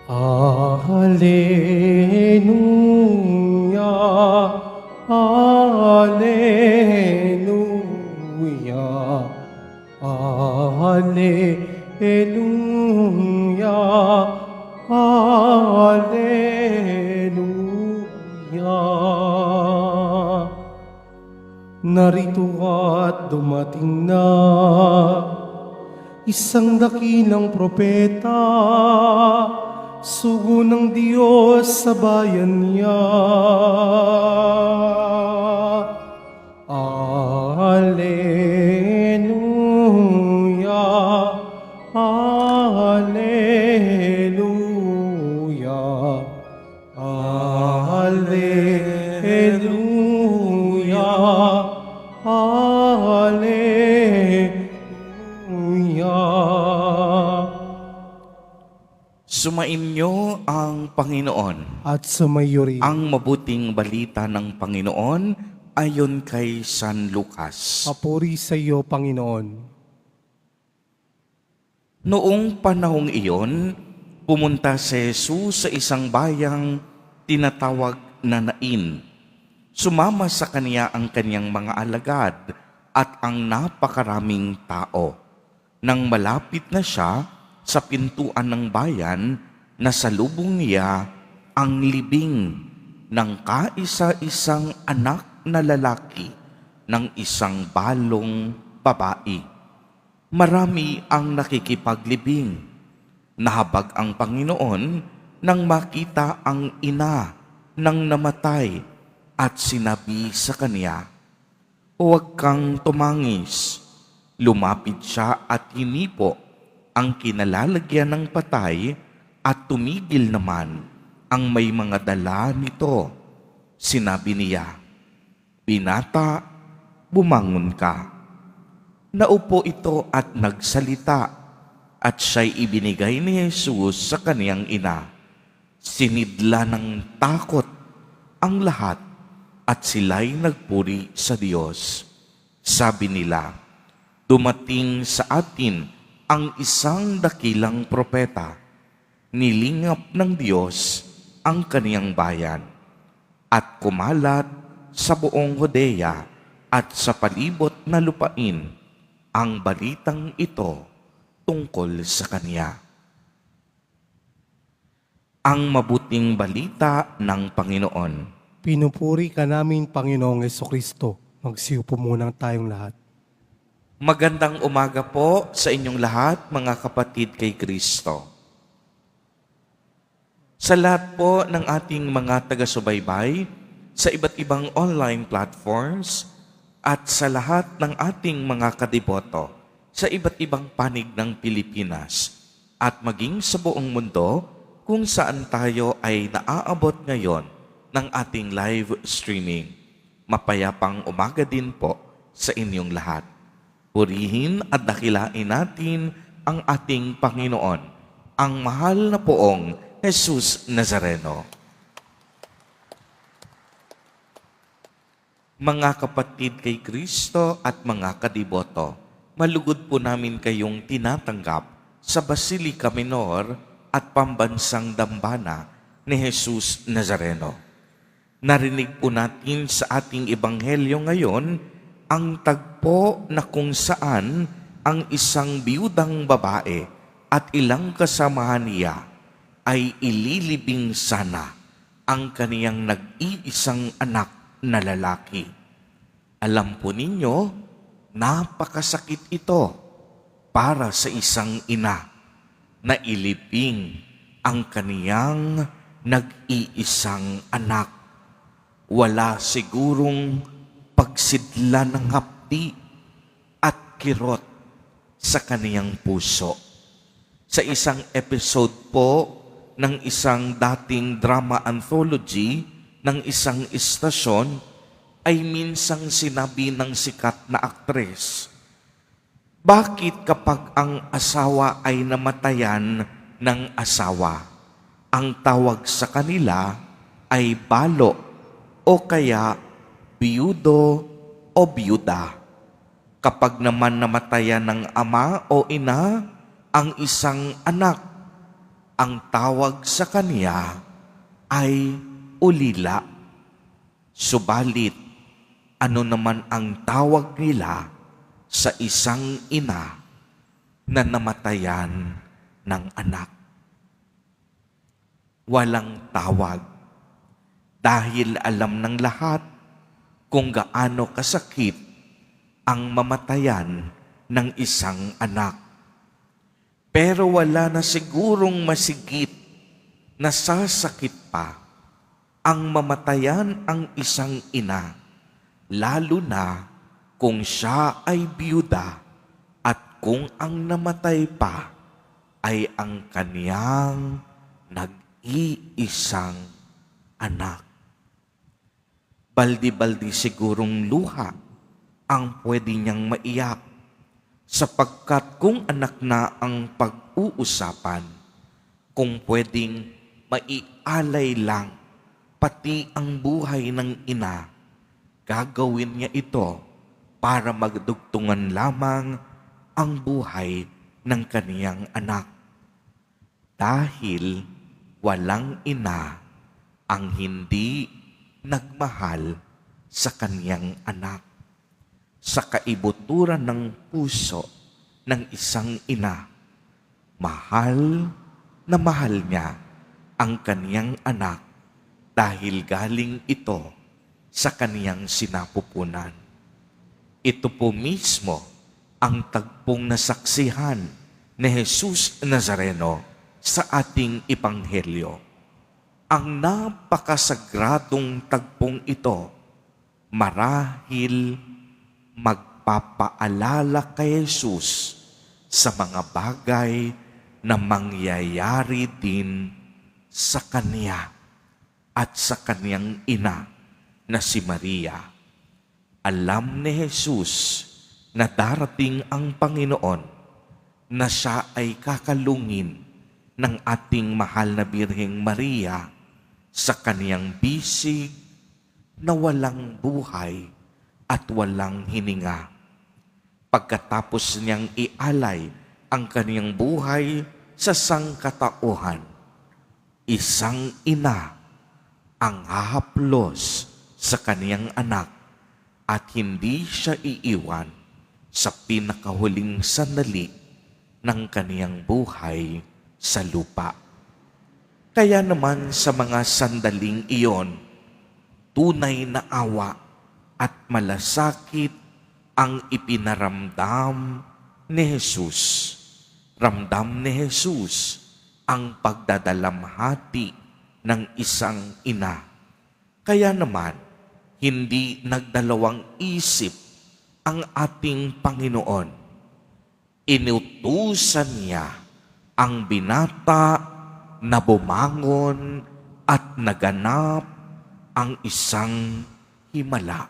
Alleluia, Alleluia, Alleluia, Alleluia. Narito at dumating na isang dakilang propeta, sugo ng Diyos sa bayan niya. Alleluia, Alleluia, Alleluia, Alleluia. Sumainyo ang Panginoon. At sumayo rin. Ang mabuting balita ng Panginoon ayon kay San Lucas. Papuri sa iyo, Panginoon. Noong panahong iyon, pumunta si Jesus sa isang bayang tinatawag na Nain. Sumama sa kaniya ang kanyang mga alagad at ang napakaraming tao. Nang malapit na siya sa pintuan ng bayan, nasalubong niya ang libing ng kaisa-isang anak na lalaki ng isang balong babae. Marami ang nakikipaglibing. Nahabag ang Panginoon nang makita ang ina ng namatay at sinabi sa kaniya, "Huwag kang tumangis." Lumapit siya at hinipo ang kinalalagyan ng patay at tumigil naman ang may mga dala nito. Sinabi niya, "Binata, bumangon ka." Naupo ito at nagsalita at siya'y ibinigay ni Jesus sa kaniyang ina. Sinidla ng takot ang lahat at sila'y nagpuri sa Diyos. Sabi nila, "Dumating sa atin ang isang dakilang propeta. Nilingap ng Diyos ang kaniyang bayan." At kumalat sa buong Judea at sa palibot na lupain ang balitang ito tungkol sa kaniya. Ang mabuting balita ng Panginoon. Pinupuri ka namin, Panginoong Jesucristo. Magsiupo muna tayong lahat. Magandang umaga po sa inyong lahat, mga kapatid kay Kristo. Sa lahat po ng ating mga taga-subaybay, sa iba't ibang online platforms, at sa lahat ng ating mga kadiboto, sa iba't ibang panig ng Pilipinas, at maging sa buong mundo kung saan tayo ay naaabot ngayon ng ating live streaming. Mapayapang umaga din po sa inyong lahat. Purihin at dakilain natin ang ating Panginoon, ang mahal na poong Jesus Nazareno. Mga kapatid kay Kristo at mga kadiboto, malugod po namin kayong tinatanggap sa Basilica Minor at Pambansang Dambana ni Jesus Nazareno. Narinig po natin sa ating ebanghelyo ngayon ang tagpo na kung saan ang isang biyudang babae at ilang kasamahan niya ay ililibing sana ang kaniyang nag-iisang anak na lalaki. Alam po ninyo, napakasakit ito para sa isang ina na ilibing ang kaniyang nag-iisang anak. Wala sigurong pagsidla ng hapdi at kirot sa kaniyang puso. Sa isang episode po ng isang dating drama anthology ng isang istasyon, ay minsang sinabi ng sikat na aktres, "Bakit kapag ang asawa ay namatayan ng asawa, ang tawag sa kanila ay balo o kaya biyudo o biyuda? Kapag naman namatayan ng ama o ina ang isang anak, ang tawag sa kanya ay ulila. Subalit, ano naman ang tawag nila sa isang ina na namatayan ng anak? Walang tawag, dahil alam ng lahat kung gaano kasakit ang mamatayan ng isang anak. Pero wala na sigurong masigit na sasakit pa ang mamatayan ang isang ina, lalo na kung siya ay biyuda at kung ang namatay pa ay ang kaniyang nag-iisang anak. Baldi-baldi sigurong luha ang pwede niyang maiyak, sapagkat kung anak na ang pag-uusapan, kung pwedeng maialay lang pati ang buhay ng ina, gagawin niya ito para magdugtungan lamang ang buhay ng kaniyang anak. Dahil walang ina ang hindi nagmahal sa kaniyang anak. Sa kaibuturan ng puso ng isang ina, mahal na mahal niya ang kaniyang anak dahil galing ito sa kaniyang sinapupunan. Ito po mismo ang tagpong nasaksihan ni Jesus Nazareno sa ating Ebanghelyo. Ang napakasagradong tagpong ito marahil magpapaalala kay Jesus sa mga bagay na mangyayari din sa Kanya at sa Kaniyang ina na si Maria. Alam ni Jesus na darating ang Panginoon, na siya ay kakalungin ng ating mahal na Birheng Maria sa kaniyang bisig na walang buhay at walang hininga. Pagkatapos niyang ialay ang kaniyang buhay sa sangkatauhan, isang ina ang hahaplos sa kaniyang anak at hindi siya iiwan sa pinakahuling sandali ng kaniyang buhay sa lupa. Kaya naman sa mga sandaling iyon, tunay na awa at malasakit ang ipinaramdam ni Jesus. Ramdam ni Jesus ang pagdadalamhati ng isang ina. Kaya naman, hindi nagdalawang isip ang ating Panginoon. Inutusan niya ang binata na bumangon at naganap ang isang himala.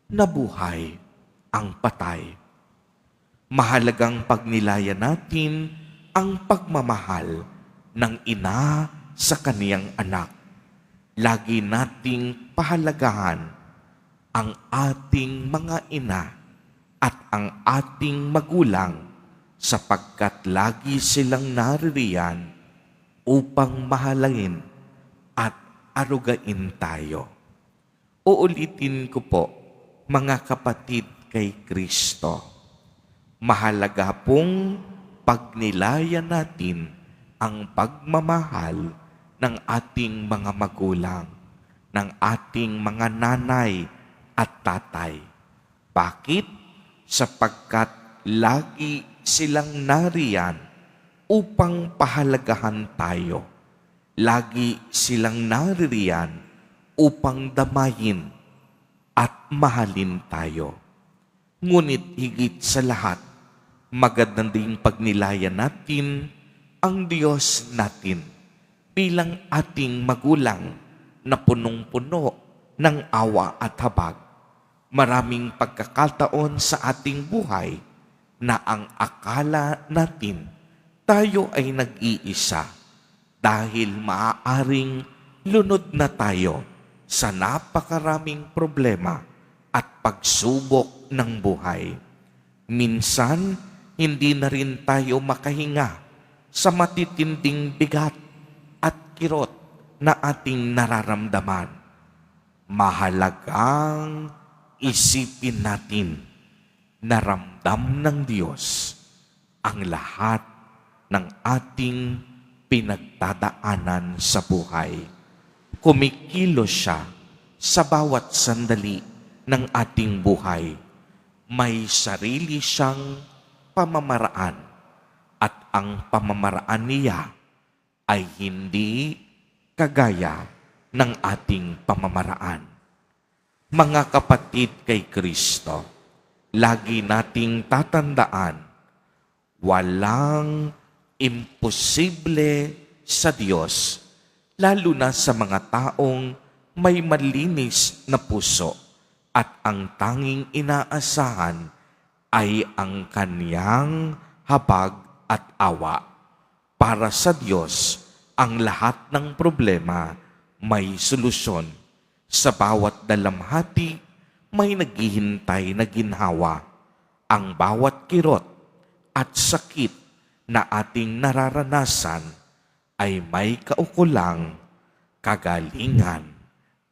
Nabuhay ang patay. Mahalagang pagnilayan natin ang pagmamahal ng ina sa kaniyang anak. Lagi nating pahalagahan ang ating mga ina at ang ating magulang sapagkat lagi silang naririyan upang mahalangin at arugain tayo. Uulitin ko po, mga kapatid kay Kristo, mahalaga pong pagnilayan natin ang pagmamahal ng ating mga magulang, ng ating mga nanay at tatay. Bakit? Sapagkat lagi silang nariyan upang pahalagahan tayo. Lagi silang naririyan upang damayin at mahalin tayo. Ngunit higit sa lahat, magandang ding pagnilayan natin ang Diyos natin bilang ating magulang na punong-puno ng awa at habag. Maraming pagkakataon sa ating buhay na ang akala natin tayo ay nag-iisa dahil maaaring lunod na tayo sa napakaraming problema at pagsubok ng buhay. Minsan, hindi na rin tayo makahinga sa matitinding bigat at kirot na ating nararamdaman. Mahalagang isipin natin na ramdam ng Diyos ang lahat ng ating pinagdadaanan sa buhay. Kumikilos siya sa bawat sandali ng ating buhay. May sarili siyang pamamaraan at ang pamamaraan niya ay hindi kagaya ng ating pamamaraan. Mga kapatid kay Kristo, lagi nating tatandaan, walang imposible sa Diyos, lalo na sa mga taong may malinis na puso at ang tanging inaasahan ay ang kaniyang habag at awa. Para sa Diyos, ang lahat ng problema may solusyon. Sa bawat dalamhati, may naghihintay na ginhawa. Ang bawat kirot at sakit na ating nararanasan ay may kaukulang kagalingan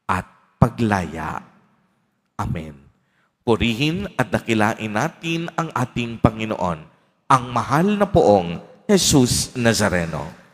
at paglaya. Amen. Purihin at dakilain natin ang ating Panginoon, ang mahal na poong Jesus Nazareno.